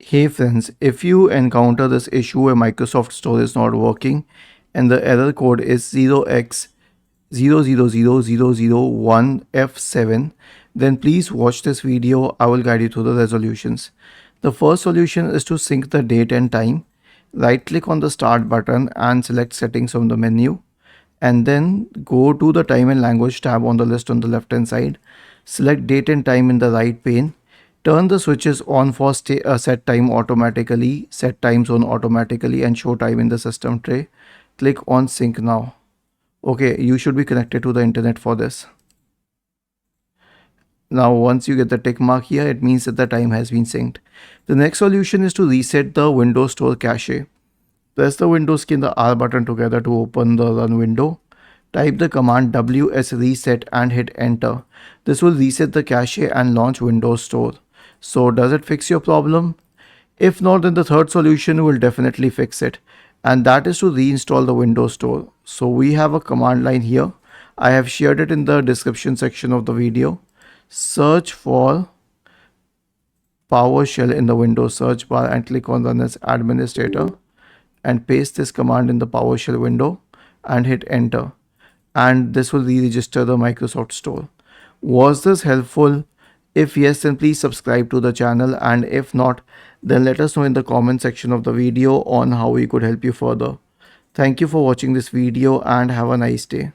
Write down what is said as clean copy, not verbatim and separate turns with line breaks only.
Hey friends, if you encounter this issue where Microsoft Store is not working and the error code is 0x000001F7, then please watch this video. I will guide you through the resolutions. The first solution is to sync the date and time. Right click on the start button and select settings from the menu, and then go to the time and language tab on the list on the left hand side. Select date and time in the right pane. Turn the switches on for set time automatically, set time zone automatically, and show time in the system tray. Click on sync now. Okay, you should be connected to the internet for this. Now once you get the tick mark here, it means that the time has been synced. The next solution is to reset the Windows Store cache. Press the Windows key and the R button together to open the run window. Type the command ws reset and hit enter. This will reset the cache and launch Windows Store. So does it fix your problem? If not, then the third solution will definitely fix it, and that is to reinstall the Windows Store. So we have a command line here. I have shared it in the description section of the video. Search for PowerShell in the Windows search bar and click on Run as Administrator, and paste this command in the PowerShell window and hit enter, and this will re-register the Microsoft Store. Was this helpful? If yes, then please subscribe to the channel, and if not, then let us know in the comment section of the video on how we could help you further. Thank you for watching this video and have a nice day.